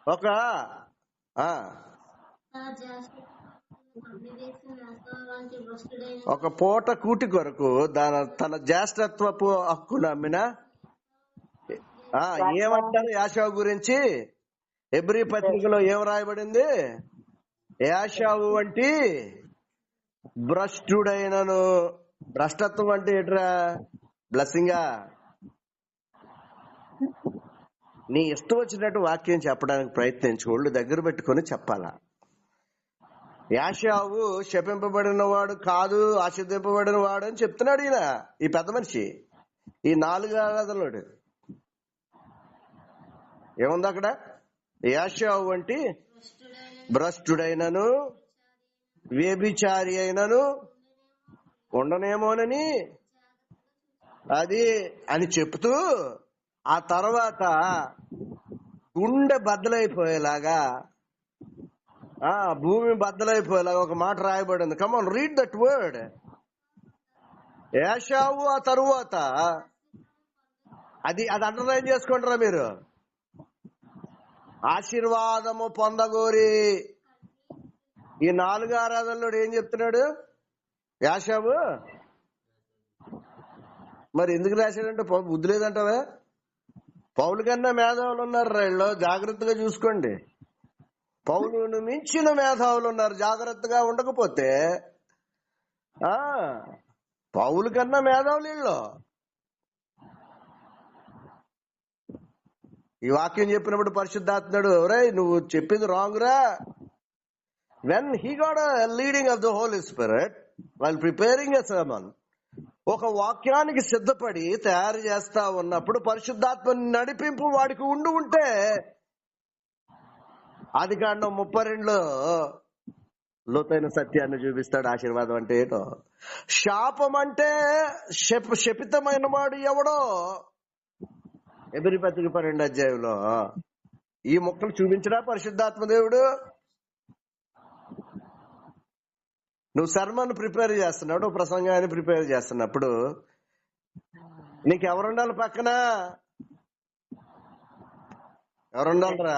ఒక ఆ ఒక పూట కూటి కొరకు తన జ్యేష్ఠత్వపు హక్కును అమ్మిన ఏమంటారు యాషావు గురించి? హెబ్రీ పత్రికలో ఏం రాయబడింది? యాషావు వంటి భ్రష్టుడైనను. భ్రష్టత్వం అంటే ఏంట్రా? బ్లెస్సింగా? నీ ఇష్టం వచ్చినట్టు వాక్యం చెప్పడానికి ప్రయత్నించు, ఒళ్ళు దగ్గర పెట్టుకొని చెప్పాలా. యాషావు శపింపబడిన వాడు కాదు, ఆశీర్దింపబడిన వాడు అని చెప్తున్నాడు ఈయన, ఈ పెద్ద మనిషి, ఈ 4 ఆరాధనలోడు. ఏముంది అక్కడ? యాషావు వంటి భ్రష్టుడైనను వ్యభిచారి అయినను ఉండనేమోనని అది అని చెప్తూ, ఆ తర్వాత గుండె బద్దలైపోయేలాగా, భూమి బద్దలైపోయేలాగా ఒక మాట రాయబడింది. Come on, read that word. యాషావు ఆ తరువాత అది అండర్లైన్ చేసుకుంటారా మీరు? ఆశీర్వాదము పొందగోరి. ఈ 4 ఆరాధనలో ఏం చెప్తున్నాడు యాషావు? మరి ఎందుకు రాశాడంటే బుద్ధి లేదంటావా? పౌలు కన్నా మేధావులు ఉన్నారు వీళ్ళు, జాగ్రత్తగా చూసుకోండి. పౌలును మించిన మేధావులు ఉన్నారు, జాగ్రత్తగా ఉండకపోతే. పౌలు కన్నా మేధావులు వీళ్ళు. ఈ వాక్యం చెప్పినప్పుడు పరిశుద్ధాత్ముడు, ఒరేయ్ నువ్వు చెప్పింది రాంగ్ రా. When he got a leading of the Holy Spirit while preparing a sermon, ఒక వాక్యానికి సిద్ధపడి తయారు చేస్తా ఉన్నప్పుడు పరిశుద్ధాత్మ నడిపింపు వాడికి ఉంటే, ఆదికాండం 32లో లోతైన సత్యాన్ని చూపిస్తాడు. ఆశీర్వాదం అంటే ఏంటో, శాపం అంటే శపితమైన వాడు ఎవడో హెబ్రీ పత్రిక 12వ అధ్యాయంలో ఈ మొక్కలు చూపించడా పరిశుద్ధాత్మ దేవుడు? నువ్వు సర్మన్ ప్రిపేర్ చేస్తున్నాడు, ప్రసంగాన్ని ప్రిపేర్ చేస్తున్నప్పుడు నీకు ఎవరుండాలి పక్కన? ఎవరుండాలరా?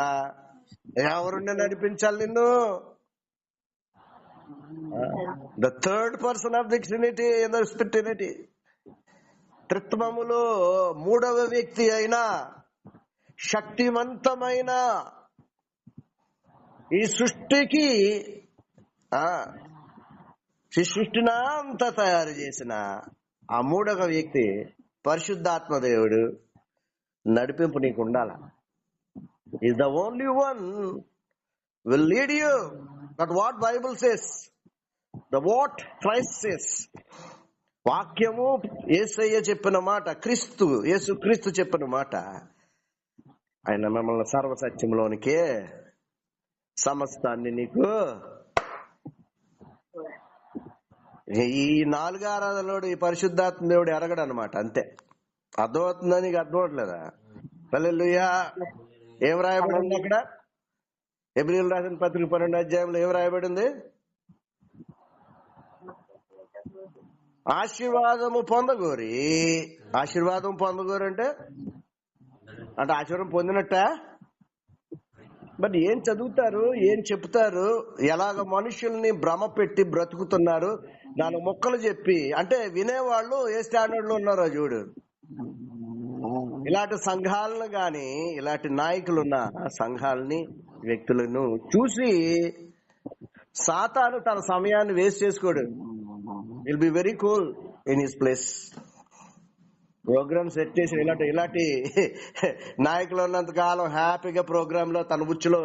ఎవరుండే నడిపించాలి నిన్ను? The third person of the trinity, trinity, త్రిత్వములో 3వ వ్యక్తి అయిన శక్తివంతమైన ఈ సృష్టికి సృష్టిని అంతా తయారు చేసిన ఆ 3వ వ్యక్తి పరిశుద్ధాత్మ దేవుడు నడిపింపు నీకు ఉండాల. Is the only one will lead you, but what Bible says, the what Christ says. వాక్యము యేసయ్య చెప్పిన మాట, యేసుక్రీస్తు చెప్పిన మాట. ఆయన మిమ్మల్ని సర్వసత్యంలోనికే సమస్తాన్ని నీకు. ఈ 4 ఆరాధనలోడు ఈ పరిశుద్ధాత్మ దేవుడు ఎరగడు అనమాట, అంతే. అర్థమవుతుందా? నీకు అర్థం అవట్లేదా? హల్లెలూయా. ఏం రాయబడింది అక్కడ? హెబ్రీయులకు రాసిన పత్రిక 12వ అధ్యాయంలో ఏం రాయబడింది? ఆశీర్వాదము పొందగోరి. ఆశీర్వాదం పొందగోరు అంటే ఆశీర్వాదం పొందినట్ట? బట్ ఏం చదువుతారు, ఏం చెప్తారు, ఎలాగ మనుషుల్ని భ్రమ పెట్టి బ్రతుకుతున్నారు, 4 ముక్కలు చెప్పి. అంటే వినేవాళ్ళు ఏ స్టాండర్డ్ లో ఉన్నారో చూడు. ఇలాంటి సంఘాలను గాని, ఇలాంటి నాయకులున్న సంఘాలని, వ్యక్తులను చూసి సాతాను తన సమయాన్ని వేస్ట్ చేసుకోడు. Will be very cool in his place. Program set చేసి ఇలాంటి నాయకులు ఉన్నంత కాలం హ్యాపీగా ప్రోగ్రామ్ లో తన ఉచ్చులో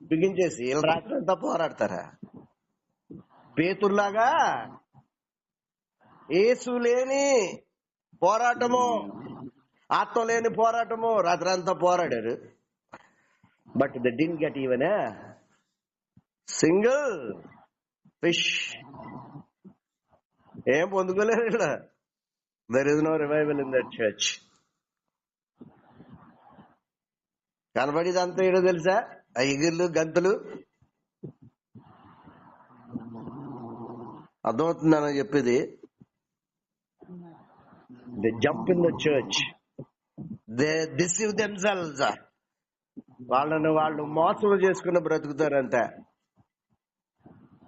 బిగించేసి వీళ్ళు రాత్రి అంతా పోరాడతారా? పేతుల్లాగా యేసు లేని పోరాటము, ఆత్మ లేని పోరాటము, రాత్రి అంతా పోరాడారు. But they didn't get even a single fish. ఏం పొందుకోలేరు ఇలా. There is no revival in that church. కనబడేది అంతా ఏడో తెలుసా? ఆ ఎగిర్లు, గంతులు. అర్థమవుతుందని చెప్పేది. They jump in the church, they deceive themselves. వాళ్ళని వాళ్ళు మోసం చేసుకుని బ్రతుకుతారంతే.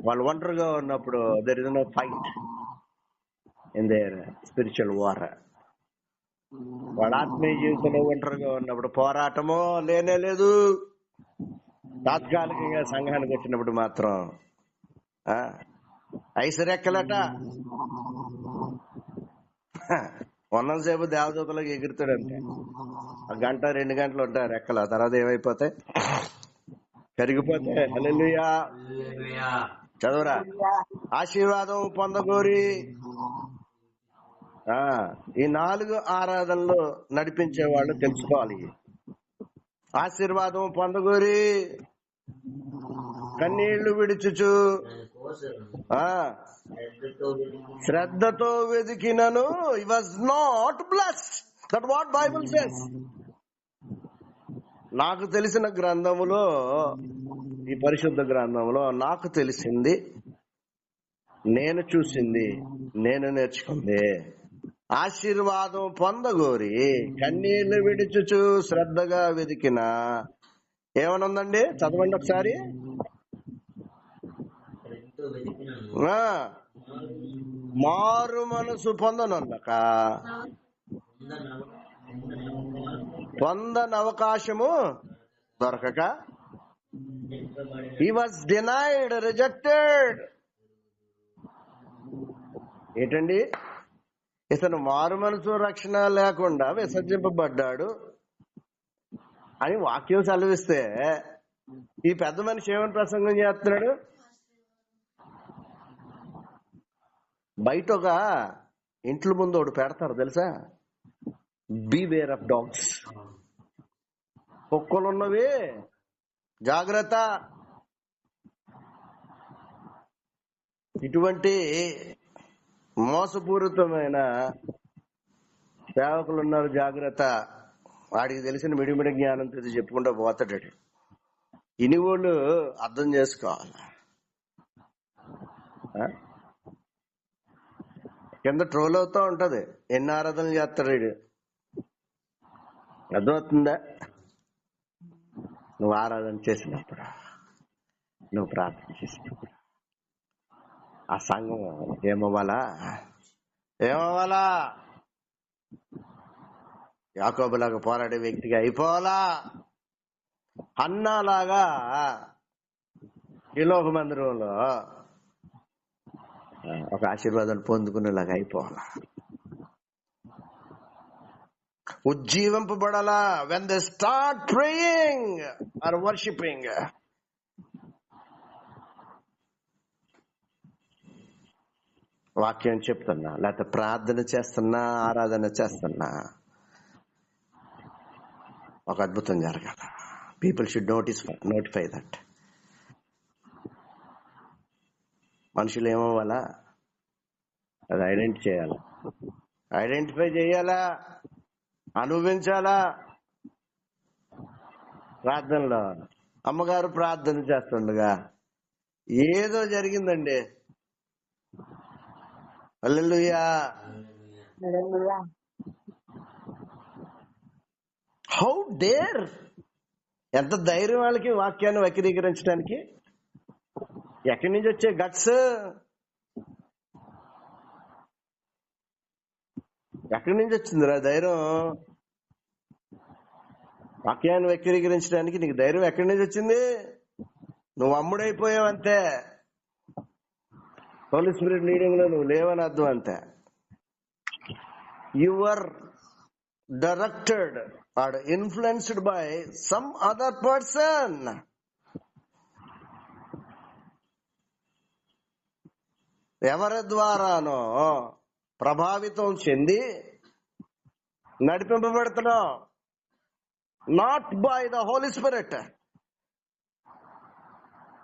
వాళ్ళు ఒంటరిగా ఉన్నప్పుడు there is no fight in their spiritual war. వాళ్ళ ఆత్మీయ జీవితంలో ఒంటరిగా ఉన్నప్పుడు పోరాటమో లేనే లేదు. తాత్కాలికంగా సంఘానికి వచ్చినప్పుడు మాత్రం ఐసరెక్కలట. ఉన్నంతసేపు దేవదూతలకు ఎగురుతాడంటే 1 గంట 2 గంటలు ఉంటారు రెక్కల, తర్వాత ఏమైపోతాయి? కరిగిపోతే. హల్లెలూయా. చదవరా. ఆశీర్వాదం పొందగోరి ఈ 4 ఆరాధనలు నడిపించే వాళ్ళు తెలుసుకోవాలి. ఆశీర్వాదం పొందగోరి కన్నీళ్లు విడుచుచు శ్రద్ధతో వెతికినను he was not blessed. That what Bible says. నాకు తెలిసిన గ్రంథములో, ఈ పరిశుద్ధ గ్రంథంలో నాకు తెలిసింది, నేను చూసింది, నేను నేర్చుకుంది, ఆశీర్వాదం పొందగోరి కన్నీళ్లు విడుచుచు శ్రద్ధగా వెతికిన ఏమనుందండి? చదవండి ఒకసారి. మారు మనసు పొందనొల్లక పొందనవకాశము దొరకక he was denied, rejected. ఏంటండి? ఇతను మారు మనసు రక్షణ లేకుండా విసర్జింపబడ్డాడు అని వాక్యం సెలవిస్తే, ఈ పెద్ద మనిషి ఏమని ప్రసంగం చేస్తున్నాడు? బయట ఒక ఇంట్ల ముందు ఒకటి పెడతారు తెలుసా, బీవేర్ ఆఫ్ డాగ్స్. కుక్కలున్నవి జాగ్రత్త. ఇటువంటి మోసపూరితమైన సేవకులు ఉన్నారు, జాగ్రత్త. వాడికి తెలిసిన మిడిమిడి జ్ఞానం తెలిసి చెప్పుకుంటూ పోతాడు. ఇని వాళ్ళు అర్థం చేసుకోవాలి. కింద ట్రోల్ అవుతా ఉంటది, ఎన్ని ఆరాధనలు చేస్తాడు వీడు. అర్థమవుతుందా? నువ్వు ఆరాధన చేసినప్పుడు, నువ్వు ప్రార్థన చేసినప్పుడు ఆ సంఘం ఏమవ్వాలా? యాకోబులాగా పోరాడే వ్యక్తిగా అయిపోవాలా? హన్నాలాగా ఈ లోక మందిరంలో ఒక ఆశీర్వాదాలు పొందుకునేలాగా అయిపోవాలా? ఉజ్జీవింపబడాలా? when they start praying or worshiping. వాక్యం చెప్తున్నా, లేకపోతే ప్రార్థన చేస్తున్నా, ఆరాధన చేస్తున్నా, ఒక అద్భుతం జరగాల. People should notify that. మనుషులు ఏమవ్వాలా? అది ఐడెంటిఫై చేయాలా, అనుభవించాలా. ప్రార్థనలో అమ్మగారు ప్రార్థన చేస్తుండగా ఏదో జరిగిందండి. హల్లెలూయా. How dare! ఎంత ధైర్యం వాళ్ళకి వాక్యాన్ని వక్రీకరించడానికి. ఎక్కడి నుంచి వచ్చే గట్స్? ఎక్కడి నుంచి వచ్చిందిరా ధైర్యం? వాక్యాన్ని వక్రీకరించడానికి నీకు ధైర్యం ఎక్కడి నుంచి వచ్చింది? నువ్వు అమ్ముడైపోయావంతే. హోలీ స్పిరిట్ లీడింగ్ లో నువ్వు లేవని అర్థం అంతే. You are directed or influenced by some other person. ఎవరి ద్వారానో ప్రభావితం చెంది నడిపింపబడుతున్నావు. Not by the Holi spirit.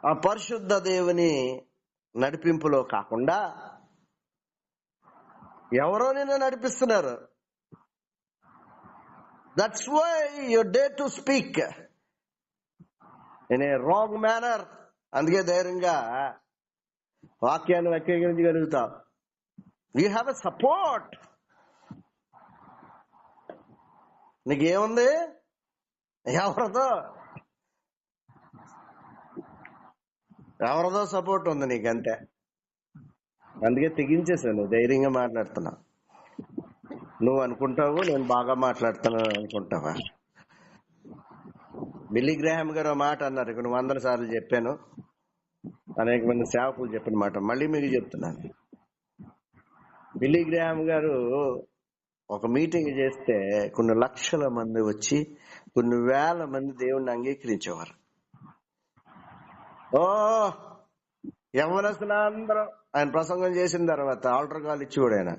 ఆ పరిశుద్ధ దేవుని నడిపింపులో కాకుండా ఎవరో నిన్ను నడిపిస్తున్నారు. That's why you dare to speak in a wrong manner. అందుకే ధైర్యంగా వాక్యాన్ని వక్రీకరించగలుగుతావు. You have a support. నీకేముంది? ఎవరితో ఎవరిదో సపోర్ట్ ఉంది నీకంతే. అందుకే తెగించేసాను, ధైర్యంగా మాట్లాడుతున్నా. నువ్వు అనుకుంటావు నేను బాగా మాట్లాడుతున్నాను అనుకుంటావా? బిల్లీ గ్రాహం గారు ఒక మాట అన్నారు, ఇక్కడ 100 సార్లు చెప్పాను, అనేక మంది సేవకులు చెప్పిన మాట మళ్ళీ మీకు చెప్తున్నాను. బిల్లీ గ్రాహం గారు ఒక మీటింగ్ చేస్తే కొన్ని లక్షల మంది వచ్చి కొన్ని వేల మంది దేవుణ్ణి అంగీకరించేవారు. ఓ యవ్వనస్తులు అందరూ ఆయన ప్రసంగం చేసిన తర్వాత ఆల్టర్ కాల్ ఇచ్చి కూడా ఆయన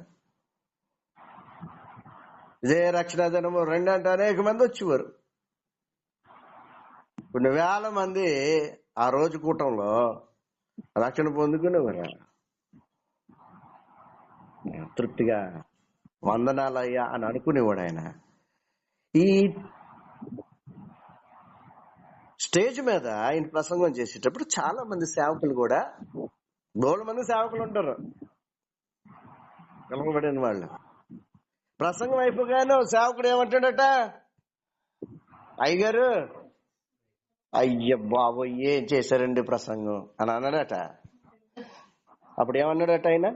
ఇదే రక్షణ దినము 2 అంటే అనేక మంది వచ్చేవారు. కొన్ని వేల మంది ఆ రోజు కూటంలో రక్షణ పొందుకునేవారు. తృప్తిగా వందనాలయ్యా అని అనుకునేవాడు ఆయన. ఈ స్టేజ్ మీద ఆయన ప్రసంగం చేసేటప్పుడు చాలా మంది సేవకులు కూడా, 100 మంది సేవకులు ఉంటారు కలపబడిన వాళ్ళు. ప్రసంగం అయిపోగానే సేవకుడు ఏమంటాడట, అయ్యగారు అయ్య బాబు ఏం చేశారండి ప్రసంగం అని అన్నాడట. అప్పుడు ఏమన్నాడట ఆయన,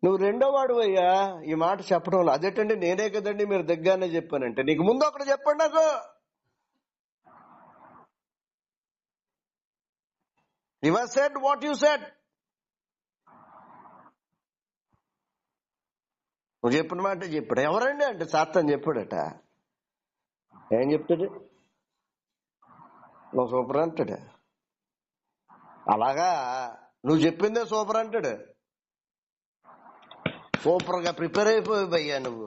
నువ్వు 2వ వాడు అయ్యా ఈ మాట చెప్పడం. అదేటండి నేనే కదండి మీరు దగ్గరనే చెప్పానంటే, నీకు ముందు ఒకటి చెప్పండి నాకు. You have said what you said. నువ్వు చెప్పిన మాట చెప్పాడు. ఎవరండి అంటే సాతాను చెప్పాడట. ఏం చెప్తాడు, నువ్వు సూపర్ అంటాడు. అలాగా నువ్వు చెప్పిందే సూపర్ అంటాడు. సూపర్ గా ప్రిపేర్ అయిపోయి నువ్వు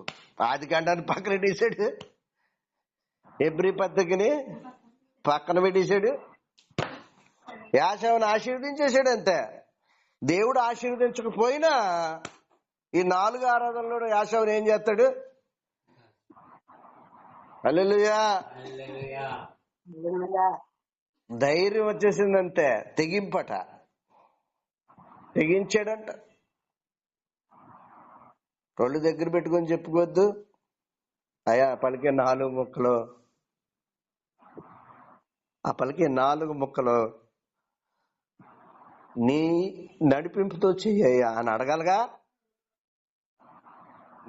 ఆది కాండాన్ని పక్కన పెట్టేశాడు, ఎబ్రీ పద్ధతిని పక్కన పెట్టేశాడు, యాశావుని ఆశీర్వదించేశాడు అంతే. దేవుడు ఆశీర్వదించకపోయినా ఈ 4 ఆరాధనలో యాశావుని ఏం చేస్తాడు, హల్లెలూయా ధైర్యం వచ్చేసిందంతే, తెగింపట, తెగించాడంట. ఒళ్ళు దగ్గర పెట్టుకొని చెప్పుకోవద్దు, అయ్యా పలికే 4 ముక్కలు, ఆ పలికే 4 ముక్కలు నీ నడిపింపుతో చెయ్యయ్యా అని అడగాలగా.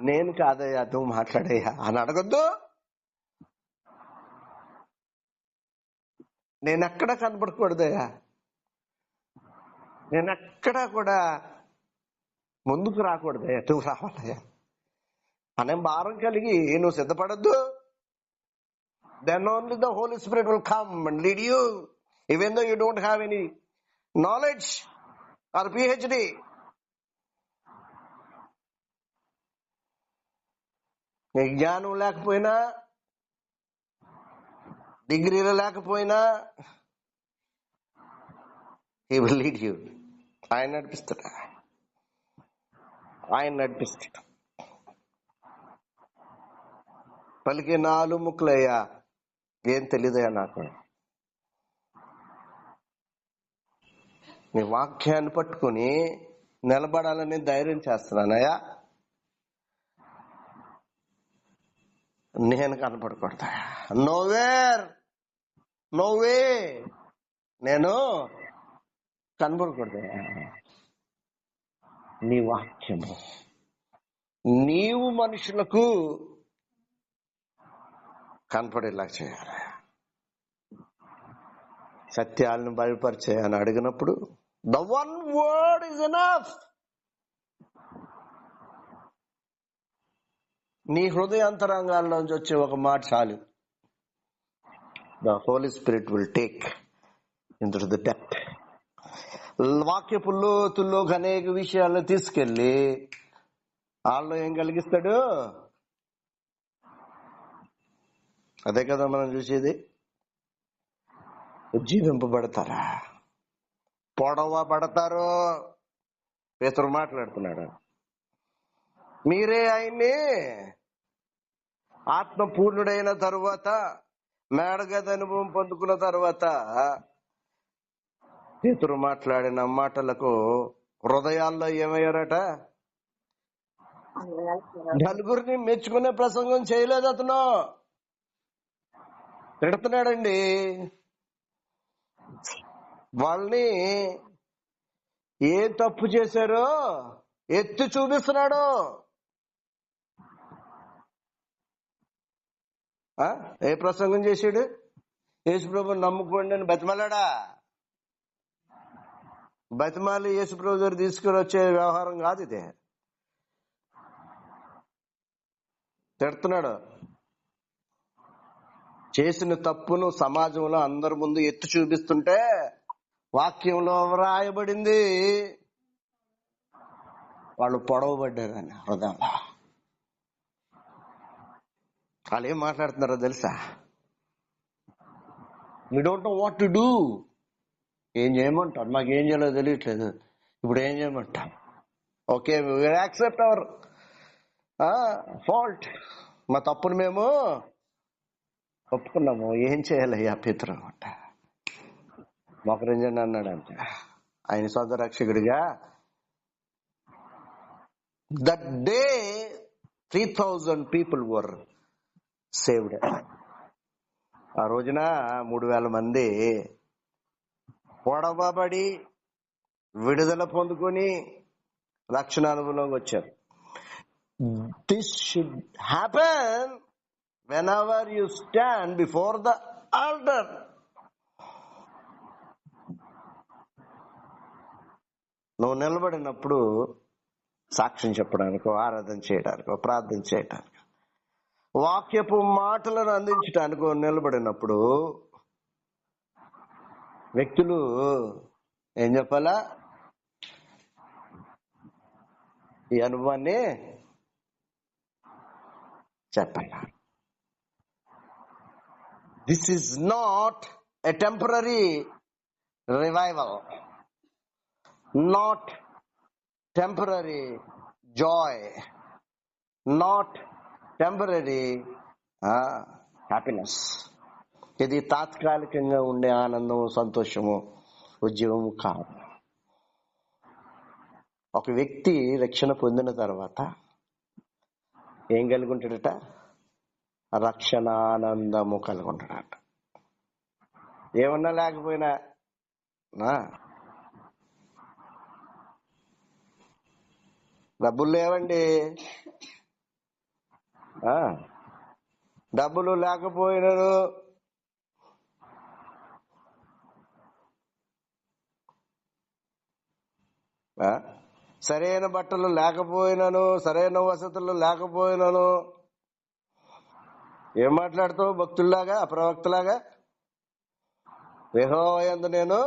నేను కాదయ్యా నువ్వు మాట్లాడయ్యా అని అడగొద్దు. నేనెక్కడా కనపడకూడదయ్యా, నేనెక్కడా కూడా ముందుకు రాకూడదయ్యా, నువ్వు రావాలయ్యా అనే భారం కలిగి నువ్వు సిద్ధపడద్దు. Then only the Holy Spirit will come and lead you, even though you don't have any knowledge or PhD. నీ జ్ఞానం లేకపోయినా, డిగ్రీలు లేకపోయినా, he will lead you. ఆయన నడిపిస్తాడు, ఆయన నడిపిస్తాడు. పలికి 4 ముక్కలయ్యా, ఏం తెలీదయ్యా నాకు. నీ వాక్యాన్ని పట్టుకుని నిలబడాలని ధైర్యం చేస్తున్నానయ్యా, నేను కనపడకూడదా, నోవే నేను కనపడకూడదయ్యా. నీ వాక్యము నీవు మనుషులకు కనపడేలా చేయాలి, సత్యాలను బయలుపరిచే అని అడిగినప్పుడు the one word is enough. నీ హృదయాంతరంగాల్లోంచి వచ్చే ఒక మాట చాలు. The Holi Spirit will take into the depth. వాక్యపు లోతుల్లోకి అనేక విషయాలను తీసుకెళ్లి వాళ్ళలో ఏం కలిగిస్తాడు, అదే కదా మనం చూసేది. ఉజ్జీవింపబడతారా, పొడవబడతారు. పేతురు మాట్లాడుతున్నాడు, మీరే ఆయన్ని ఆత్మపూర్ణుడైన తరువాత, మేడగది అనుభవం పొందుకున్న తర్వాత, పేతురు మాట్లాడిన మాటలకు హృదయాల్లో ఏమయ్యారట, నలుగురిని మెచ్చుకునే ప్రసంగం చేయలేదు అతను, తిడుతున్నాడండి. వాళ్ళని ఏం తప్పు చేశారో ఎత్తి చూపిస్తున్నాడు. ఏ ప్రసంగం చేశాడు? యేసుప్రభుని నమ్ముకోండి అని బతిమలాడా? బతిమాలి యేసుప్రభు దగ్గర తీసుకుని వచ్చే వ్యవహారం కాదు ఇది. తిడుతున్నాడు. చేసిన తప్పును సమాజంలో అందరి ముందు ఎత్తి చూపిస్తుంటే వాక్యంలో వ్రాయబడింది, వాళ్ళు పొడవబడ్డారని హృదయంలో. వాళ్ళు ఏం మాట్లాడుతున్నారో తెలుసా? We don't know what to do. ఏం చేయమంటారు? మాకు ఏం చేయాలో తెలియట్లేదు. ఇప్పుడు ఏం చేయమంటాం? Okay, we accept our fault. మా తప్పును మేము ఒప్పుకున్నాము. ఏం చేయాలయ్యా పితరు అంట. మొకరించండి అన్నాడంట ఆయన సొంత రక్షకుడిగా. That day 3,000 people were saved. ఆ రోజున 3,000 మంది పొడవబడి విడుదల పొందుకొని రక్షణ అనుభవంలోకి వచ్చారు. This should happen whenever you stand before the altar. నువ్వు నిలబడినప్పుడు సాక్ష్యం చెప్పడానికో, ఆరాధన చేయడానికో, ప్రార్థన చేయడానికి, వాక్యపు మాటలను అందించడానికో నిలబడినప్పుడు వ్యక్తులు ఏం చెప్పాలా? ఈ అనుభవాన్ని చెప్పాలా. This is not a temporary revival, not temporary Joy, not temporary happiness. ఇది తాత్కాలికంగా ఉండే ఆనందం, సంతోషము, ఉద్యోగము కాదు. ఒక వ్యక్తి రక్షణ పొందిన తర్వాత ఏం కలిగి ఉంటాడట? రక్షణానందము కలిగి ఉంటాడట. ఏమన్నా లేకపోయినా డబ్బులు లేవండి, డబ్బులు లేకపోయినాను, సరైన బట్టలు లేకపోయినాను, సరైన వసతులు లేకపోయినాను, ఏం మాట్లాడుతావు భక్తుల్లాగా, అప్రవక్తలాగా? యెహోవా యందు నేను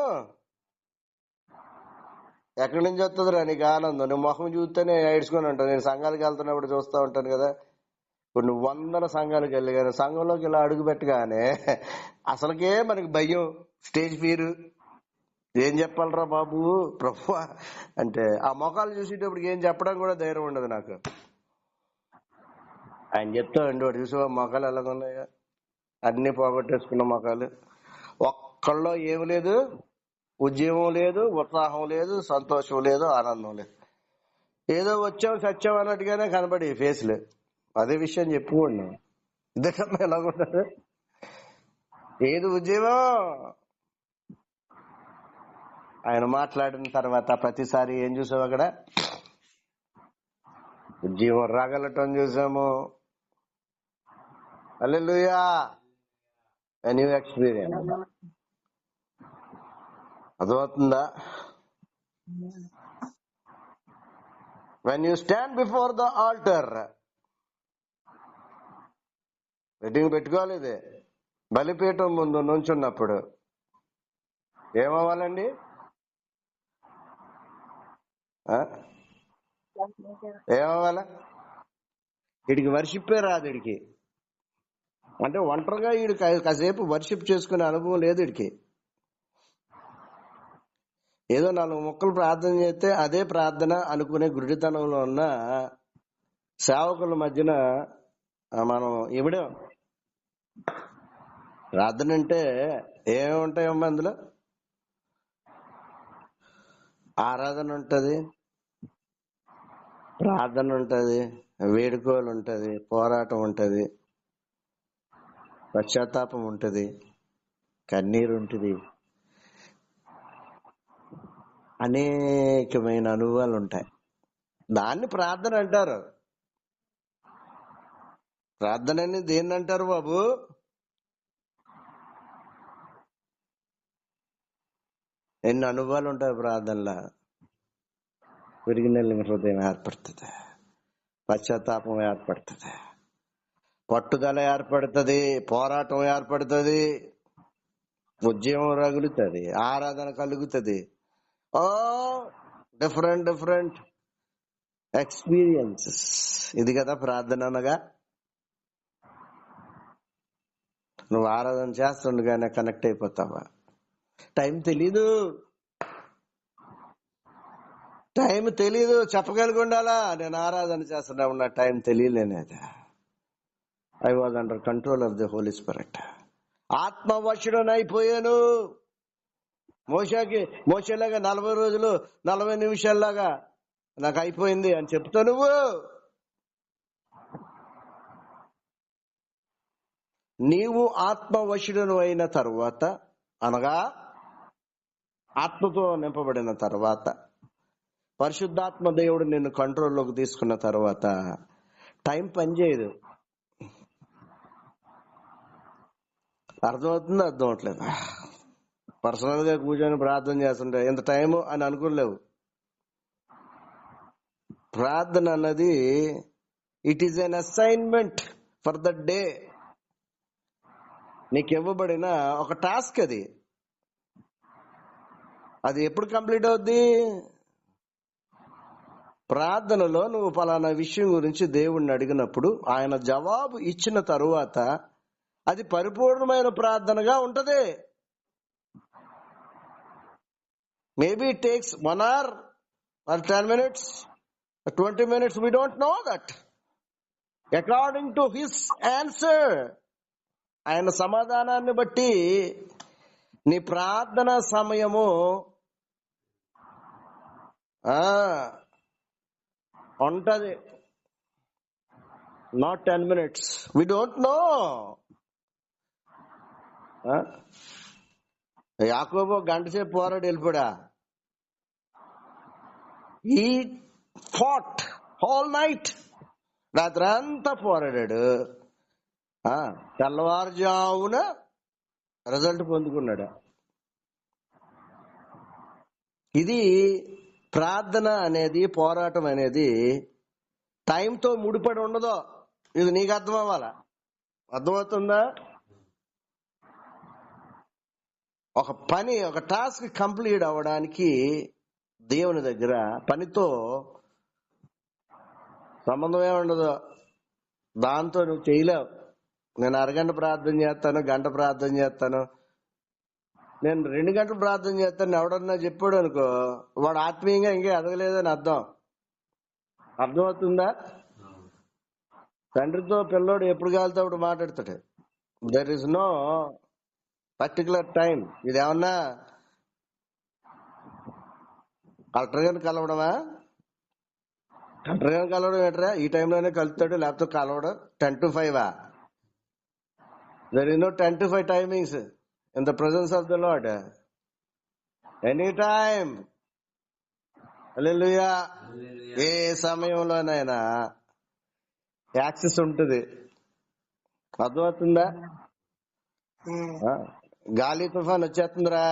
ఎక్కడి నుంచి వస్తుందిరా నీకు ఆనందం? నువ్వు మొహం చూస్తేనే ఏడ్చుకొని ఉంటావు. నేను సంఘాలకు వెళ్తున్నప్పుడు చూస్తూ ఉంటాను కదా, కొన్ని 100 సంఘాలకు వెళ్ళి కానీ సంఘంలోకి ఇలా అడుగు పెట్టగానే అసలుకే మనకి భయం, స్టేజ్ ఫీరు. ఏం చెప్పాలరా బాబు ప్రభువా అంటే ఆ మొఖాలు చూసేటప్పటికి ఏం చెప్పడం కూడా ధైర్యం ఉండదు నాకు. ఆయన చెప్తాడండి, వాడు చూసి మొఖాలు ఎలాగున్నాయో, అన్ని పోగొట్టేసుకున్న మొఖాలు, ఒక్కళ్ళలో ఏమి లేదు, ఉద్యమం లేదు, ఉత్సాహం లేదు, సంతోషం లేదు, ఆనందం లేదు. ఏదో వచ్చాం సత్యం అన్నట్టుగానే కనబడి ఫేస్లు. అదే విషయం చెప్పుకోండి, ఇద్దరమ్మ ఎలాగుంటారు? ఏది ఉద్యమం? ఆయన మాట్లాడిన తర్వాత ప్రతిసారి ఏం చూసావు అక్కడ? ఉద్యమం రాగలటం చూసాము. హల్లెలూయా. A new experience. అర్థమవుతుందా? when you stand before the altar, wedding పెట్టుకోవాలి. ఇది బలిపీఠం ముందు నుంచున్నప్పుడు ఏమవ్వాలండి? ఏమవ్వాలా? వీడికి వర్షిప్పే రాదు. వీడికి అంటే ఒంటరిగా వీడు కాసేపు వర్షిప్ చేసుకునే అనుభవం లేదు వీడికి. ఏదో 4 ముక్కలు ప్రార్థన చేస్తే అదే ప్రార్థన అనుకునే గురుడితనంలో ఉన్న సేవకుల మధ్యన మనం ఇవిడం. ప్రార్థన అంటే ఏమేమి ఉంటాయమ్మా అందులో? ఆరాధన ఉంటది, ప్రార్థన ఉంటది, వేడుకోలు ఉంటది, పోరాటం ఉంటది, పశ్చాత్తాపం ఉంటది, కన్నీరు ఉంటుంది, అనేకమైన అనుభవాలు ఉంటాయి. దాన్ని ప్రార్థన అంటారు. ప్రార్థన అని దేన్ని అంటారు బాబు? ఎన్ని అనుభవాలు ఉంటాయి ప్రార్థనలో. విరిగిన హృదయం ఏర్పడుతుంది, పశ్చాత్తాపం ఏర్పడుతుంది, పట్టుదల ఏర్పడుతుంది, పోరాటం ఏర్పడుతుంది, ఉద్యమం రగులుతుంది, ఆరాధన కలుగుతుంది. ఓ డిఫరెంట్ ఎక్స్పీరియన్సెస్. ఇది కదా ప్రార్థన అనగా. నువ్వు ఆరాధన చేస్తుండగానే కనెక్ట్ అయిపోతావా? టైం తెలీదు చెప్పగలిగి ఉండాలా. నేను ఆరాధన చేస్తున్నా ఉన్న టైం తెలియలేనేది. I was under control of the holy spirit. ఆత్మవశుడనైపోయాను. మోషేలాగా 40 రోజులు 40 నిమిషాల్లాగా నాకు అయిపోయింది అని చెప్తా నువ్వు. నీవు ఆత్మవశుడను అయిన తర్వాత, అనగా ఆత్మతో నింపబడిన తర్వాత, పరిశుద్ధాత్మ దేవుడు నిన్ను కంట్రోల్లోకి తీసుకున్న తర్వాత టైం పనిచేయదు. అర్థమవుతుంది? అర్థం అవట్లేదు. పర్సనల్ గా కూర్చొని ప్రార్థన చేస్తుంటే ఎంత టైము అని అనుకోలేవు. ప్రార్థన అన్నది it is an assignment for the day. నీకు ఇవ్వబడిన ఒక టాస్క్ అది. అది ఎప్పుడు కంప్లీట్ అవుద్ది? ప్రార్థనలో నువ్వు పలానా విషయం గురించి దేవుణ్ణి అడిగినప్పుడు ఆయన జవాబు ఇచ్చిన తరువాత అది పరిపూర్ణమైన ప్రార్థనగా ఉంటది. Maybe it takes 1 hour or 10 minutes or 20 minutes. We don't know that. According to his answer, ఆయన సమాధానాన్ని బట్టి నీ ప్రార్థన సమయము ఉంటది. Not 10 minutes. We don't know. యాకోబు గంట సేపు పోరాడి వెళ్ళిపోడా? ఈ ఫాట్ హోల్ నైట్, రాత్రి అంతా పోరాడాడు. తెల్లవారుజామున రిజల్ట్ పొందుకున్నాడు. ఇది ప్రార్థన అనేది, పోరాటం అనేది టైంతో ముడిపడి ఉండదు. ఇది నీకు అర్థం అవ్వాలా. అర్థమవుతుందా? ఒక పని, ఒక టాస్క్ కంప్లీట్ అవ్వడానికి దేవుని దగ్గర పనితో సంబంధమే ఉండదు. దాంతో నువ్వు చేయలేవు. నేను అరగంట ప్రార్థన చేస్తాను, గంట ప్రార్థన చేస్తాను, నేను 2 గంటలు ప్రార్థన చేస్తాను ఎవడన్నా చెప్పాడు అనుకో, వాడు ఆత్మీయంగా ఇంకా ఎదగలేదని అర్థం. అర్థమవుతుందా? తండ్రితో పిల్లోడు ఎప్పుడు కాలితే అప్పుడు మాట్లాడతాడు. There is no particular time. ఇదేమన్నా కలెక్టర్ గారిని కలవడమా? కలెక్టర్ గారిని కలవడం ఏంటరా? ఈ టైంలోనే కలుస్తాడు, లేకపోతే కలవడం 10 to 5. There is no 10 to 5 timings in the presence of the Lord. Anytime. Hallelujah. ఏ సమయంలోనైనా యాక్సెస్ ఉంటుంది. అర్థమవుతుందా? గాలి తుఫాన్ వచ్చేస్తుందిరా.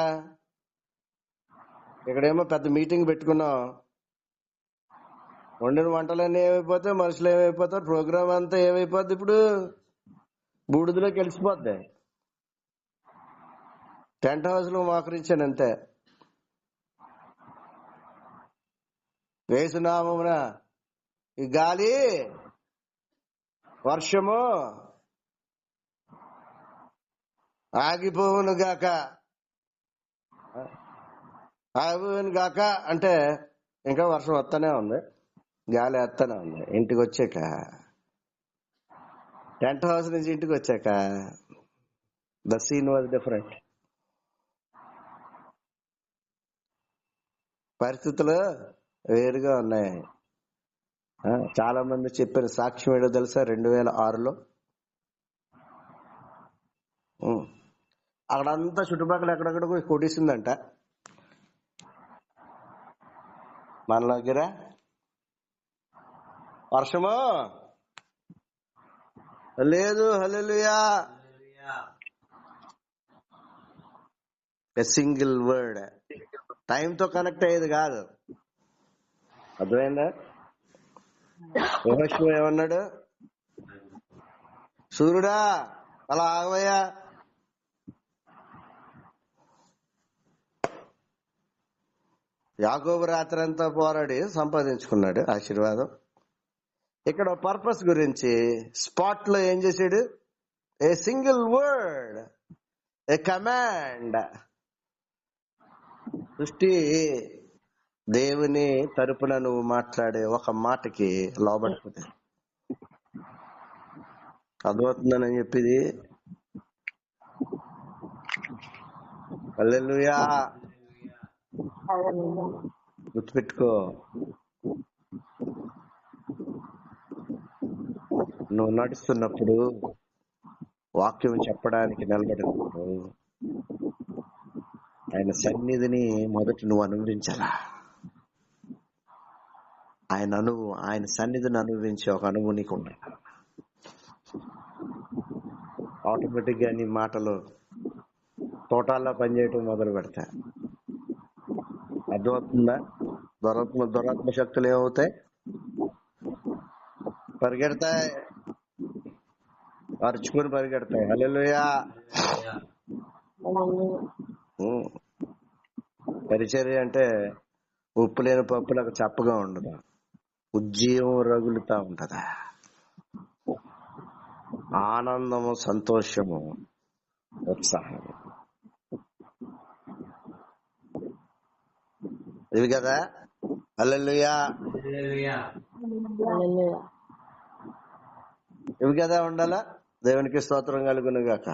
ఇక్కడేమో పెద్ద మీటింగ్ పెట్టుకున్నాం. వండిన వంటలన్నీ ఏమైపోతాయి, మనుషులు ఏమైపోతారు, ప్రోగ్రామ్ అంతా ఏమైపోద్ది, ఇప్పుడు బూడిదలో కలిసిపోద్ది. టెంట్ హౌస్ లో మోకరించాను అంతే. వేసునామమున ఈ గాలి వర్షము ఆగిపోవును గాక, ఆగిపోవును గాక అంటే ఇంకా వర్షం వస్తానే ఉంది, గాలి వస్తానే ఉంది. ఇంటికి వచ్చాక, టెంట్ హౌస్ నుంచి ఇంటికి వచ్చాక ద సీన్ వాజ్ డిఫరెంట్. పరిస్థితులు వేరుగా ఉన్నాయి. చాలా మంది చెప్పిన సాక్ష్యం ఏదో తెలుసా? 2006లో అక్కడంతా చుట్టుపక్కల ఎక్కడెక్కడ కొట్టేసిందంట. మన దగ్గర వర్షము లేదు. హల్లెలూయా. ఎ సింగిల్ వర్డ్, టైంతో కనెక్ట్ అయ్యేది కాదు. అర్థమైందా? యెహోషువ ఏమన్నాడు? సూర్యుడా అలా ఆగవయ్యా. యాకోబు రాత్రి అంతా పోరాడి సంపాదించుకున్నాడు ఆశీర్వాదం. ఇక్కడ పర్పస్ గురించి స్పాట్ లో ఏం చేశాడు? A single word, A command. సృష్టి దేవుని తరపున నువ్వు మాట్లాడే ఒక మాటకి లోబడుతుంది. అర్థమవుతుందని చెప్పేది. హల్లెలూయా. గుర్తుపెట్టుకో, నువ్వు నడుస్తున్నప్పుడు, వాక్యం చెప్పడానికి నిలబడినప్పుడు ఆయన సన్నిధిని మొదట నువ్వు అనుభవించాలా. ఆయన సన్నిధిని అనుభవించే ఒక అనుభవం నీకు ఉండాలి. ఆటోమేటిక్ గా నీ మాటలు తోటాల్లో పనిచేయటం మొదలు పెడతా. అర్థమవుతుందా? దురాత్మ శక్తులు ఏమవుతాయి? పరిగెడతాయి, అరుచుకొని పరిగెడతాయి. హల్లెలూయా. పరిచర్య అంటే ఉప్పు లేని పప్పులకు చప్పగా ఉండదు, ఉజ్జీవం రగులుతా ఉంటదా, ఆనందము, సంతోషము, ఉత్సాహము. ఇవి కదా. హల్లెలూయా. ఇవి కదా ఉండాలా. దేవునికి స్తోత్రం కలుగును గాక.